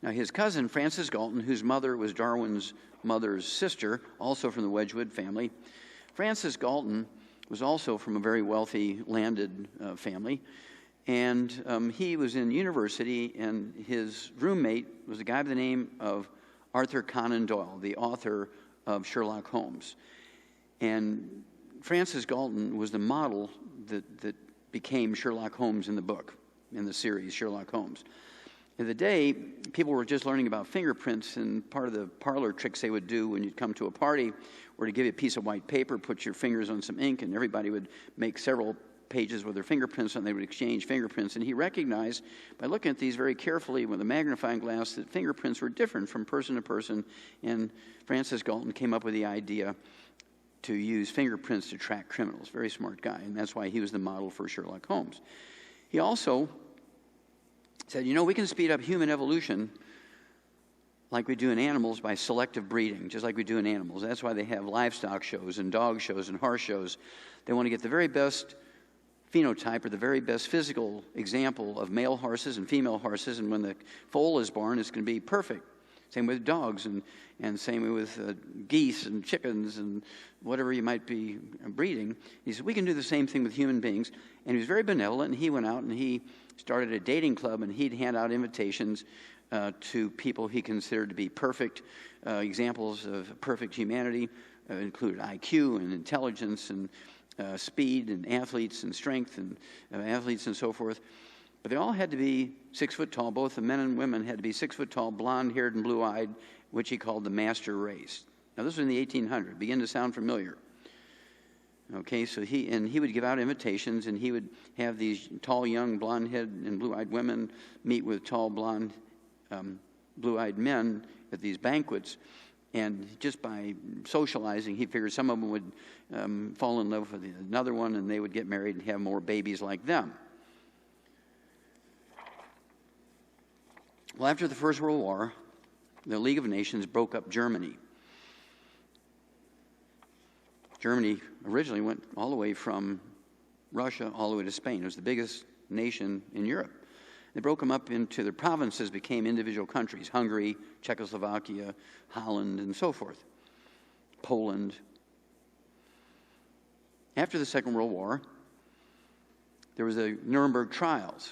Now, his cousin, Francis Galton, whose mother was Darwin's mother's sister, also from the Wedgwood family. Francis Galton was also from a very wealthy landed family. And he was in university, and his roommate was a guy by the name of Arthur Conan Doyle, the author of Sherlock Holmes. And Francis Galton was the model that became Sherlock Holmes in the book, in the series Sherlock Holmes. In the day, people were just learning about fingerprints, and part of the parlor tricks they would do when you'd come to a party were to give you a piece of white paper, put your fingers on some ink, and everybody would make several pages with their fingerprints on. They would exchange fingerprints. And he recognized, by looking at these very carefully with a magnifying glass, that fingerprints were different from person to person. And Francis Galton came up with the idea to use fingerprints to track criminals. Very smart guy, and that's why he was the model for Sherlock Holmes. He also said, you know, we can speed up human evolution like we do in animals by selective breeding, just like we do in animals. That's why they have livestock shows and dog shows and horse shows. They want to get the very best phenotype or the very best physical example of male horses and female horses, and when the foal is born, it's going to be perfect. Same with dogs, and same with geese and chickens and whatever you might be breeding. He said, we can do the same thing with human beings. And he was very benevolent, and he went out and he started a dating club, and he'd hand out invitations to people he considered to be perfect examples of perfect humanity, included IQ and intelligence and speed and athletes and strength and athletes and so forth. But they all had to be 6 foot tall. Both the men and women had to be 6 foot tall, blonde-haired and blue-eyed, which he called the master race. Now, this was in the 1800s. Begin to sound familiar. Okay, so he would give out invitations, and he would have these tall, young, blonde-headed and blue-eyed women meet with tall, blonde, blue-eyed men at these banquets. And just by socializing, he figured some of them would fall in love with another one, and they would get married and have more babies like them. Well, after the First World War, the League of Nations broke up Germany. Germany originally went all the way from Russia all the way to Spain. It was the biggest nation in Europe. They broke them up into the provinces, became individual countries: Hungary, Czechoslovakia, Holland, and so forth. Poland. After the Second World War, there was the Nuremberg trials.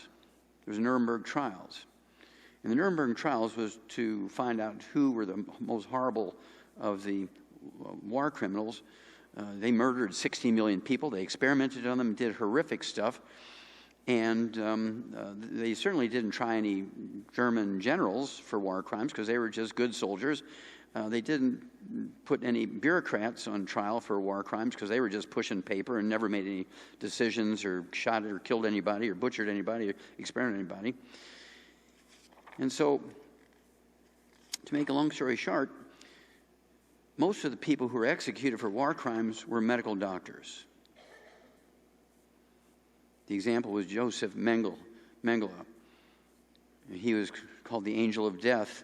And the Nuremberg trials was to find out who were the most horrible of the war criminals. They murdered 60 million people. They experimented on them, did horrific stuff. And they certainly didn't try any German generals for war crimes because they were just good soldiers. They didn't put any bureaucrats on trial for war crimes because they were just pushing paper and never made any decisions or shot or killed anybody or butchered anybody or experimented on anybody. And so, to make a long story short, most of the people who were executed for war crimes were medical doctors. The example was Joseph Mengele. He was called the angel of death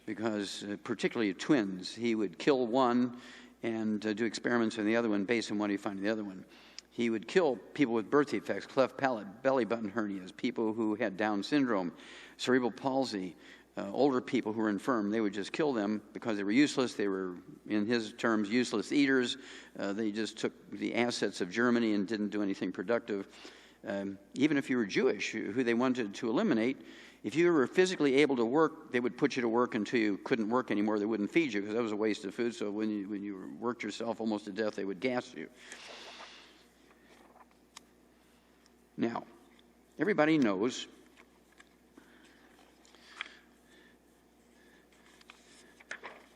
because, particularly of twins, he would kill one and do experiments on the other one based on what he found in the other one. He would kill people with birth defects, cleft palate, belly button hernias, people who had Down syndrome, cerebral palsy, older people who were infirm. They would just kill them because they were useless. They were, in his terms, useless eaters. They just took the assets of Germany and didn't do anything productive. Even if you were Jewish, who they wanted to eliminate, if you were physically able to work, they would put you to work until you couldn't work anymore. They wouldn't feed you because that was a waste of food. So when you worked yourself almost to death, they would gas you. Now, everybody knows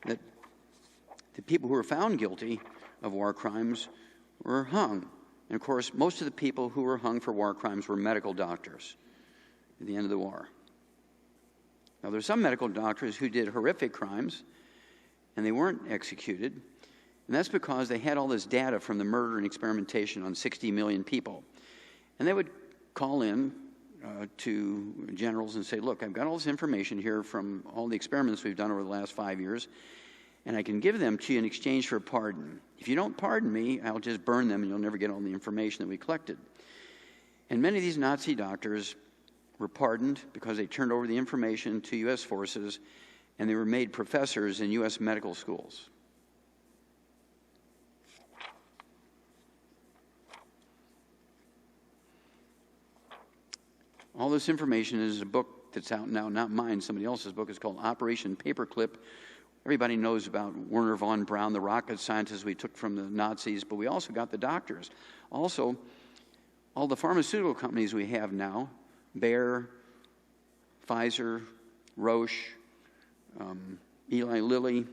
that the people who were found guilty of war crimes were hung. And of course, most of the people who were hung for war crimes were medical doctors at the end of the war. Now, there are some medical doctors who did horrific crimes, and they weren't executed. And that's because they had all this data from the murder and experimentation on 60 million people. And they would call in to generals and say, look, I've got all this information here from all the experiments we've done over the last 5 years, and I can give them to you in exchange for a pardon. If you don't pardon me, I'll just burn them, and you'll never get all the information that we collected. And many of these Nazi doctors were pardoned because they turned over the information to U.S. forces, and they were made professors in U.S. medical schools. All this information is a book that's out now, not mine, somebody else's book. It's called Operation Paperclip. Everybody knows about Werner von Braun, the rocket scientist we took from the Nazis, but we also got the doctors. Also, all the pharmaceutical companies we have now, Bayer, Pfizer, Roche, Eli Lilly,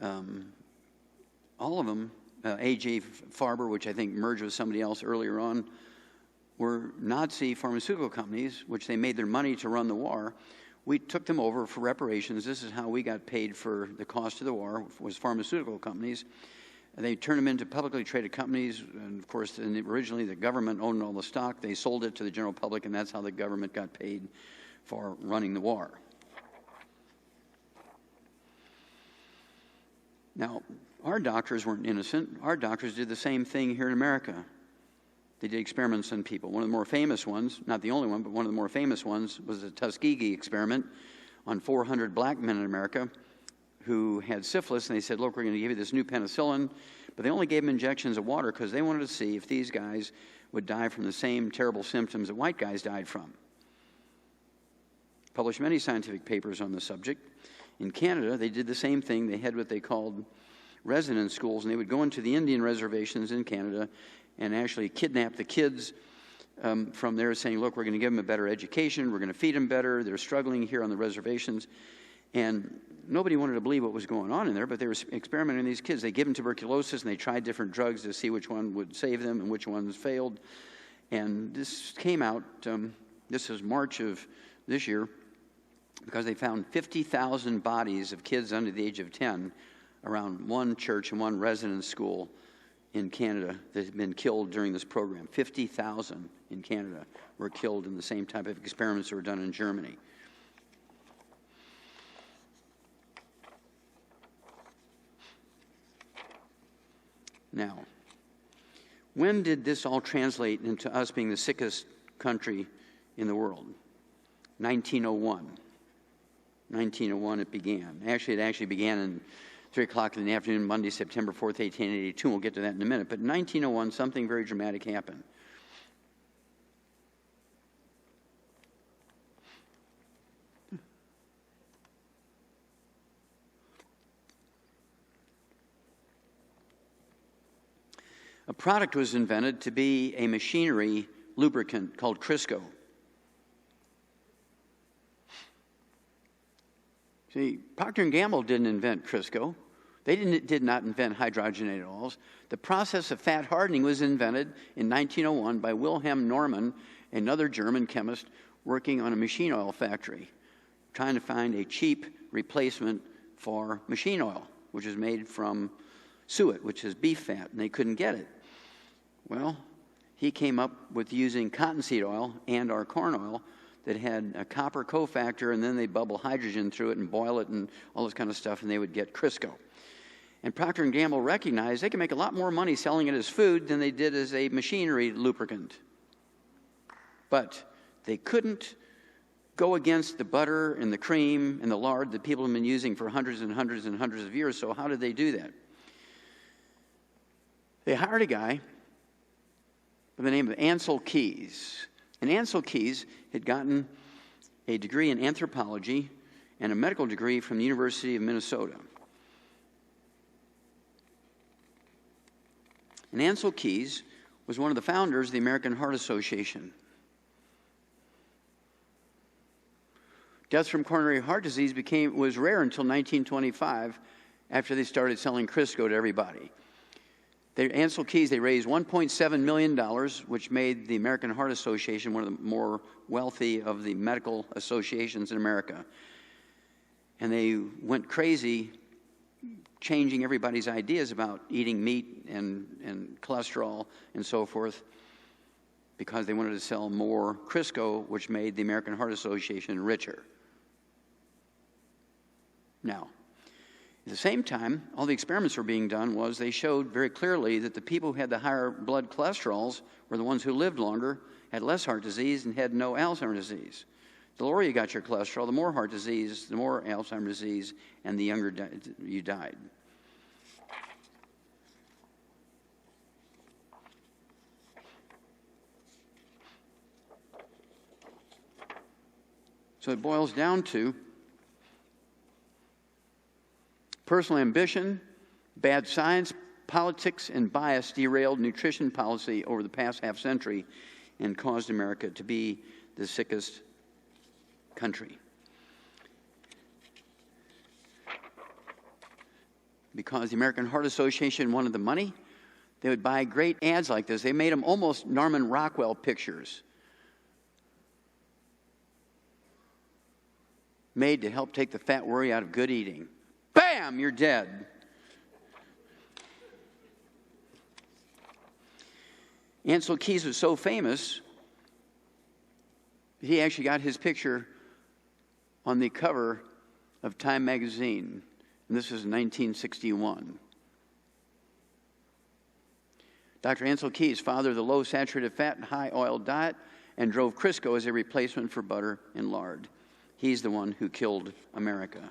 all of them, A.J. Farber, which I think merged with somebody else earlier on, were Nazi pharmaceutical companies, which they made their money to run the war. We took them over for reparations. This is how we got paid for the cost of the war, was pharmaceutical companies. And they turned them into publicly traded companies, and of course, originally the government owned all the stock. They sold it to the general public, and that's how the government got paid for running the war. Now, our doctors weren't innocent. Our doctors did the same thing here in America. They did experiments on people. One of the more famous ones, not the only one, but one of the more famous ones was the Tuskegee experiment on 400 black men in America who had syphilis, and they said, look, we're going to give you this new penicillin, but they only gave them injections of water because they wanted to see if these guys would die from the same terrible symptoms that white guys died from. Published many scientific papers on the subject. In Canada, they did the same thing. They had what they called residence schools, and they would go into the Indian reservations in Canada and actually kidnap the kids from there, saying, look, we're going to give them a better education, we're going to feed them better, they're struggling here on the reservations. And nobody wanted to believe what was going on in there, but they were experimenting on these kids. They gave them tuberculosis, and they tried different drugs to see which one would save them and which ones failed. And this came out, this is March of this year, because they found 50,000 bodies of kids under the age of 10 around one church and one residence school in Canada that had been killed during this program. 50,000 in Canada were killed in the same type of experiments that were done in Germany. Now, when did this all translate into us being the sickest country in the world? 1901. 1901 it began. Actually, it began in 3 o'clock in the afternoon, Monday, September 4th, 1882. We'll get to that in a minute. But in 1901, something very dramatic happened. A product was invented to be a machinery lubricant called Crisco. See, Procter & Gamble didn't invent Crisco. They did not invent hydrogenated oils. The process of fat hardening was invented in 1901 by Wilhelm Norman, another German chemist working on a machine oil factory, trying to find a cheap replacement for machine oil, which is made from suet, which is beef fat, and they couldn't get it. Well, he came up with using cottonseed oil and our corn oil that had a copper cofactor, and then they'd bubble hydrogen through it and boil it and all this kind of stuff, and they would get Crisco. And Procter & Gamble recognized they could make a lot more money selling it as food than they did as a machinery lubricant. But they couldn't go against the butter and the cream and the lard that people have been using for hundreds and hundreds and hundreds of years, so how did they do that? They hired a guy by the name of Ansel Keys. And Ansel Keys had gotten a degree in anthropology and a medical degree from the University of Minnesota. And Ansel Keys was one of the founders of the American Heart Association. Deaths from coronary heart disease was rare until 1925, after they started selling Crisco to everybody. Ansel Keys, they raised $1.7 million, which made the American Heart Association one of the more wealthy of the medical associations in America. And they went crazy changing everybody's ideas about eating meat and cholesterol and so forth, because they wanted to sell more Crisco, which made the American Heart Association richer. Now, at the same time, all the experiments were being done they showed very clearly that the people who had the higher blood cholesterols were the ones who lived longer, had less heart disease and had no Alzheimer's disease. The lower you got your cholesterol, the more heart disease, the more Alzheimer's disease, and the younger you died. So it boils down to personal ambition, bad science, politics, and bias derailed nutrition policy over the past half century and caused America to be the sickest country. Because the American Heart Association wanted the money, they would buy great ads like this. They made them almost Norman Rockwell pictures, made to help take the fat worry out of good eating. Bam, you're dead. Ancel Keys was so famous, he actually got his picture on the cover of Time magazine, and this was in 1961. Dr. Ancel Keys fathered the low saturated fat and high oil diet and drove Crisco as a replacement for butter and lard. He's the one who killed America.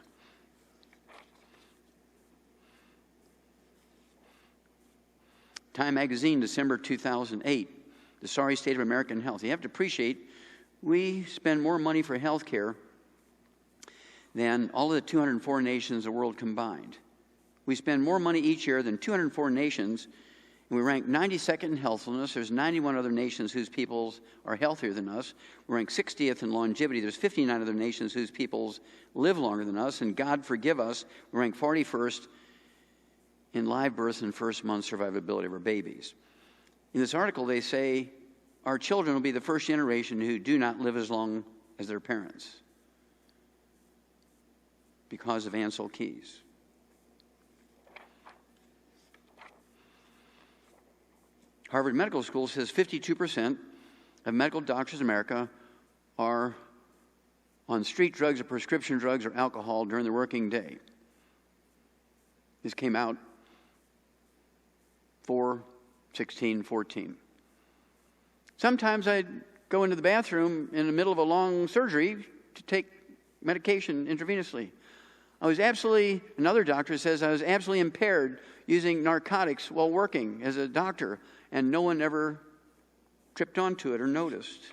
Time magazine, December 2008, the sorry state of American health. You have to appreciate, we spend more money for health care than all of the 204 nations of the world combined. We spend more money each year than 204 nations, and we rank 92nd in healthfulness. There's 91 other nations whose peoples are healthier than us. We rank 60th in longevity. There's 59 other nations whose peoples live longer than us, and God forgive us, we rank 41st in live births and first month survivability of our babies. In this article, they say our children will be the first generation who do not live as long as their parents because of Ancel Keys. Harvard Medical School says 52% of medical doctors in America are on street drugs or prescription drugs or alcohol during the working day. This came out 4/16/14. Sometimes I'd go into the bathroom in the middle of a long surgery to take medication intravenously. Another doctor says I was absolutely impaired using narcotics while working as a doctor, and no one ever tripped onto it or noticed.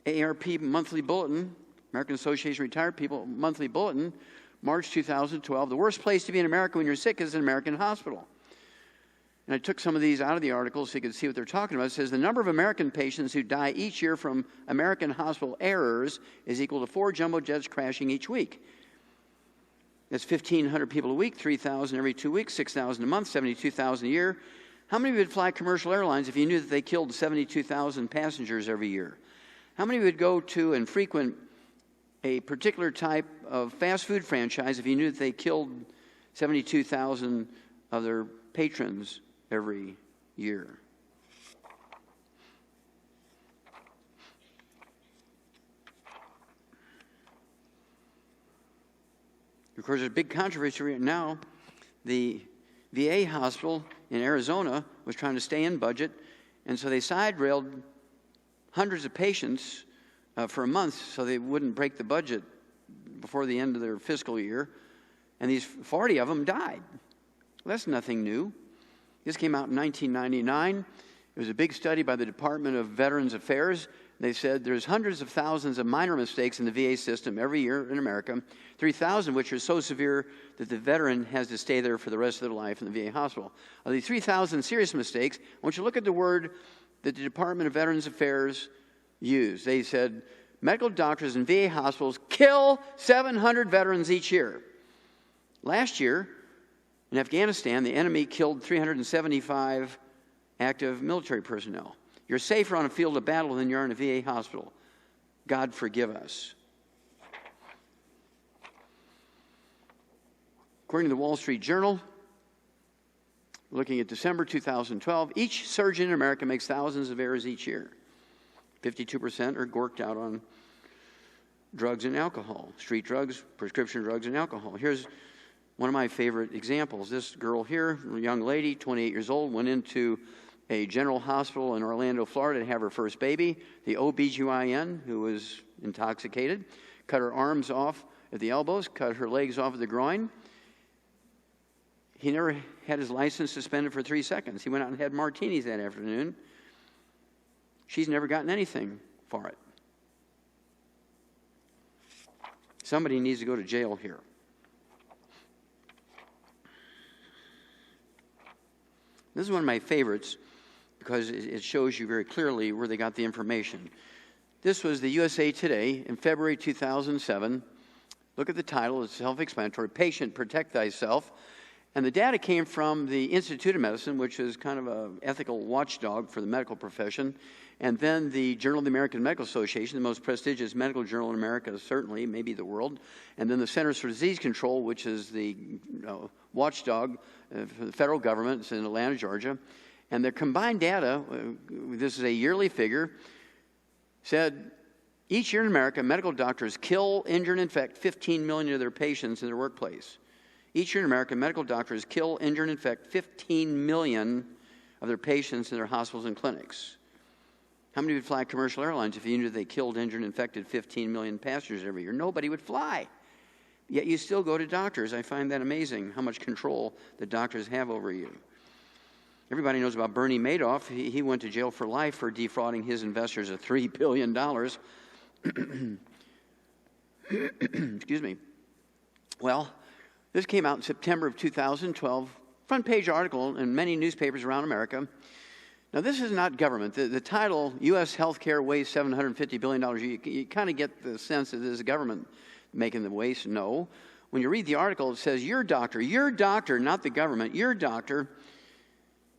AARP Monthly Bulletin, American Association of Retired People Monthly Bulletin, March 2012, the worst place to be in America when you're sick is an American hospital. And I took some of these out of the article so you could see what they're talking about. It says the number of American patients who die each year from American hospital errors is equal to 4 jumbo jets crashing each week. That's 1,500 people a week, 3,000 every 2 weeks, 6,000 a month, 72,000 a year. How many would fly commercial airlines if you knew that they killed 72,000 passengers every year? How many would go to and frequent a particular type of fast food franchise if you knew that they killed 72,000 of their patrons every year? Of course, there's a big controversy right now. The VA hospital in Arizona was trying to stay in budget, and so they side-railed hundreds of patients for a month so they wouldn't break the budget before the end of their fiscal year, and these 40 of them died. Well, that's nothing new. This came out in 1999. It was a big study by the Department of Veterans Affairs. They said there's hundreds of thousands of minor mistakes in the VA system every year in America, 3,000 which are so severe that the veteran has to stay there for the rest of their life in the VA hospital. Of the 3,000 serious mistakes, I want you to look at the word that the Department of Veterans Affairs used. They said medical doctors in VA hospitals kill 700 veterans each year. Last year, in Afghanistan, the enemy killed 375 active military personnel. You're safer on a field of battle than you are in a VA hospital. God forgive us. According to the Wall Street Journal, looking at December 2012, each surgeon in America makes thousands of errors each year. 52% are gorked out on drugs and alcohol, street drugs, prescription drugs, and alcohol. Here's one of my favorite examples. This girl here, a young lady, 28 years old, went into a general hospital in Orlando, Florida, to have her first baby. The OBGYN, who was intoxicated, cut her arms off at the elbows, cut her legs off at the groin. He never had his license suspended for 3 seconds. He went out and had martinis that afternoon. She's never gotten anything for it. Somebody needs to go to jail here. This is one of my favorites because it shows you very clearly where they got the information. This was the USA Today in February 2007. Look at the title, it's self-explanatory, Patient, Protect Thyself. And the data came from the Institute of Medicine, which is kind of an ethical watchdog for the medical profession, and then the Journal of the American Medical Association, the most prestigious medical journal in America, certainly, maybe the world, and then the Centers for Disease Control, which is the watchdog for the federal government. It's in Atlanta, Georgia. And their combined data, this is a yearly figure, said each year in America, medical doctors kill, injure, and infect 15 million of their patients in their workplace. Each year in America, medical doctors kill, injure, and infect 15 million of their patients in their hospitals and clinics. How many would fly commercial airlines if you knew they killed, injured, and infected 15 million passengers every year? Nobody would fly. Yet you still go to doctors. I find that amazing, how much control the doctors have over you. Everybody knows about Bernie Madoff. He went to jail for life for defrauding his investors of $3 billion. Excuse me. Well, this came out in September of 2012, front page article in many newspapers around America. Now, this is not government. The title, U.S. Healthcare Wastes $750 billion, you kind of get the sense that this is government making the waste. No. When you read the article, it says your doctor, not the government, your doctor,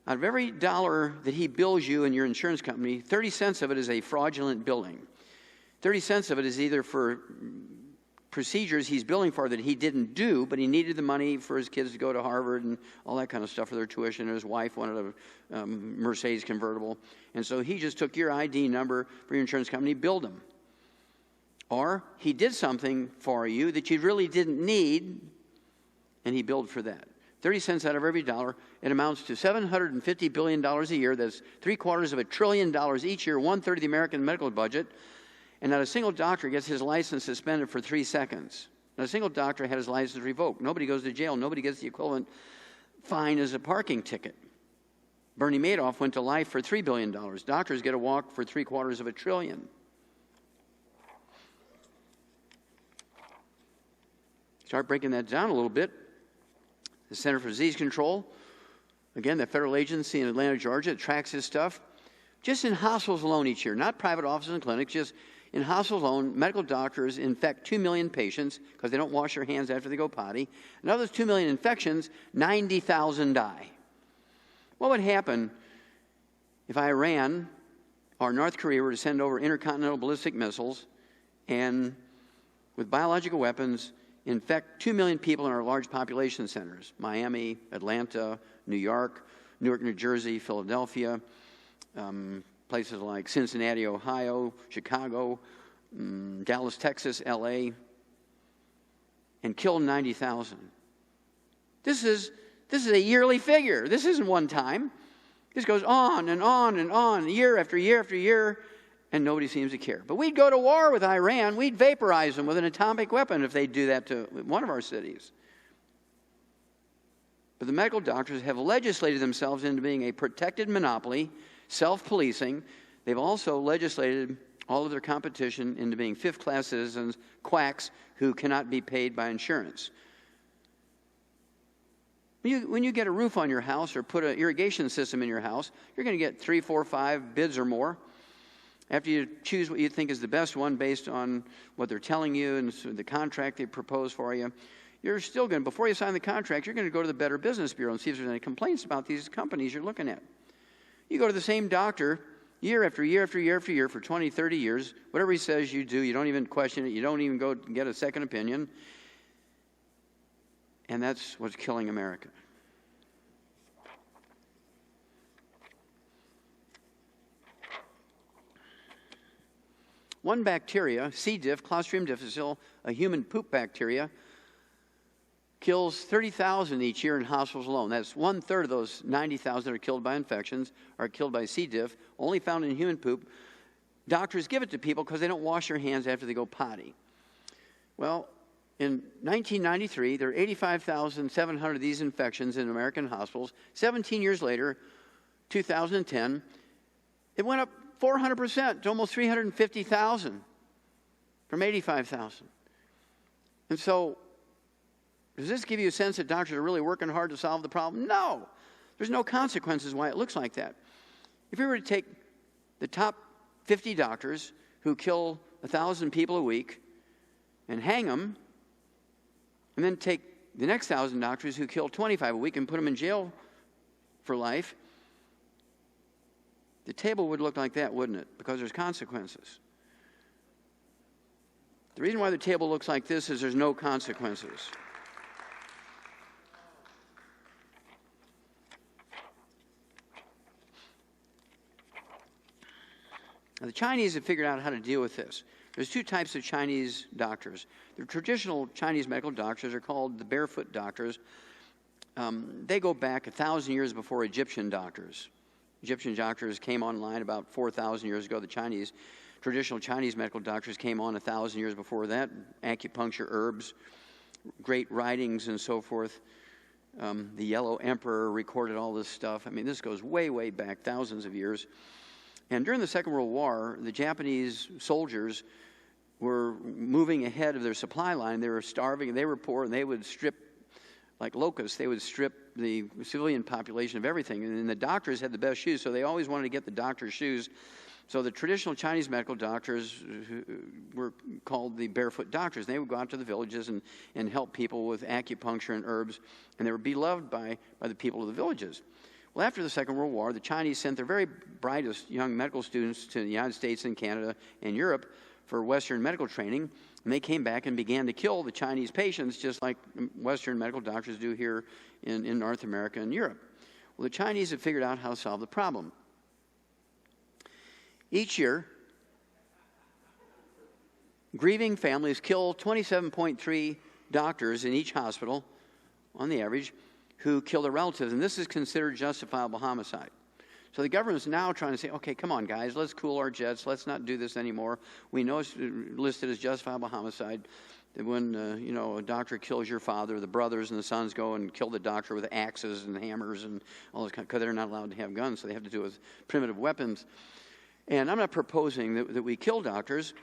out of every dollar that he bills you and your insurance company, 30 cents of it is a fraudulent billing. 30 cents of it is either for procedures he's billing for that he didn't do, but he needed the money for his kids to go to Harvard and all that kind of stuff for their tuition, and his wife wanted a Mercedes convertible. And so he just took your ID number for your insurance company, billed him. Or he did something for you that you really didn't need, and he billed for that. 30 cents out of every dollar, it amounts to $750 billion a year. That's $750 billion each year, 1/3 of the American medical budget. And not a single doctor gets his license suspended for 3 seconds. Not a single doctor had his license revoked. Nobody goes to jail. Nobody gets the equivalent fine as a parking ticket. Bernie Madoff went to life for $3 billion. Doctors get a walk for $750 billion. Start breaking that down a little bit. The Center for Disease Control, again, the federal agency in Atlanta, Georgia, that tracks this stuff. Just in hospitals alone each year, not private offices and clinics, just in hospitals alone, medical doctors infect 2 million patients because they don't wash their hands after they go potty. And of those 2 million infections, 90,000 die. What would happen if Iran or North Korea were to send over intercontinental ballistic missiles and, with biological weapons, infect 2 million people in our large population centers? Miami, Atlanta, New York, New Jersey, Philadelphia, places like Cincinnati, Ohio, Chicago, Dallas, Texas, LA, and kill 90,000. This is a yearly figure. This isn't one time. This goes on and on and on, year after year after year, and nobody seems to care. But we'd go to war with Iran. We'd vaporize them with an atomic weapon if they'd do that to one of our cities. But the medical doctors have legislated themselves into being a protected monopoly, self-policing. They've also legislated all of their competition into being fifth-class citizens, quacks who cannot be paid by insurance. When you get a roof on your house or put an irrigation system in your house, you're going to get 3, 4, 5 bids or more. After you choose what you think is the best one based on what they're telling you and the contract they propose for you, you're still going to, before you sign the contract, you're going to go to the Better Business Bureau and see if there's any complaints about these companies you're looking at. You go to the same doctor year after year after year after year for 20, 30 years. Whatever he says you do, you don't even question it. You don't even go get a second opinion. And that's what's killing America. One bacteria, C. diff, Clostridium difficile, a human poop bacteria, kills 30,000 each year in hospitals alone. That's 1/3 of those 90,000 that are killed by infections are killed by C. diff, only found in human poop. Doctors give it to people because they don't wash their hands after they go potty. Well, in 1993, there were 85,700 of these infections in American hospitals. 17 years later, 2010, it went up 400% to almost 350,000 from 85,000. And so, does this give you a sense that doctors are really working hard to solve the problem? No. There's no consequences why it looks like that. If we were to take the top 50 doctors who kill 1,000 people a week and hang them, and then take the next 1,000 doctors who kill 25 a week and put them in jail for life, the table would look like that, wouldn't it? Because there's consequences. The reason why the table looks like this is there's no consequences. Now, the Chinese have figured out how to deal with this. There's two types of Chinese doctors. The traditional Chinese medical doctors are called the barefoot doctors. They go back 1,000 years before Egyptian doctors. Egyptian doctors came online about 4,000 years ago. The traditional Chinese medical doctors came on 1,000 years before that. Acupuncture, herbs, great writings and so forth. The Yellow Emperor recorded all this stuff. I mean, this goes way, way back, thousands of years. And during the Second World War, the Japanese soldiers were moving ahead of their supply line. They were starving, and they were poor, and they would strip, like locusts, they would strip the civilian population of everything. And the doctors had the best shoes, so they always wanted to get the doctor's shoes. So the traditional Chinese medical doctors were called the barefoot doctors. They would go out to the villages and help people with acupuncture and herbs, and they were beloved by the people of the villages. Well, after the Second World War, the Chinese sent their very brightest young medical students to the United States and Canada and Europe for Western medical training, and they came back and began to kill the Chinese patients just like Western medical doctors do here in North America and Europe. Well, the Chinese have figured out how to solve the problem. Each year, grieving families kill 27.3 doctors in each hospital, on the average, who kill their relatives, and this is considered justifiable homicide. So the government's now trying to say, okay, come on, guys, let's cool our jets. Let's not do this anymore. We know it's listed as justifiable homicide. That when, a doctor kills your father, the brothers and the sons go and kill the doctor with axes and hammers and all this kind of, because they're not allowed to have guns, so they have to do it with primitive weapons. And I'm not proposing that we kill doctors,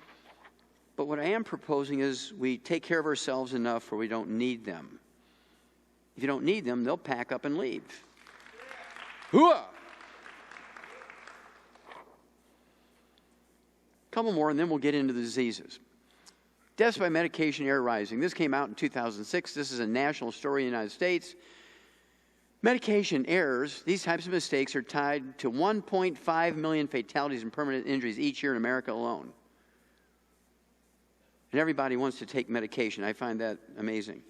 but what I am proposing is we take care of ourselves enough where we don't need them. If you don't need them, they'll pack up and leave. Hooah! Couple more, and then we'll get into the diseases. Deaths by medication error rising. This came out in 2006. This is a national story in the United States. Medication errors, these types of mistakes, are tied to 1.5 million fatalities and permanent injuries each year in America alone. And everybody wants to take medication. I find that amazing.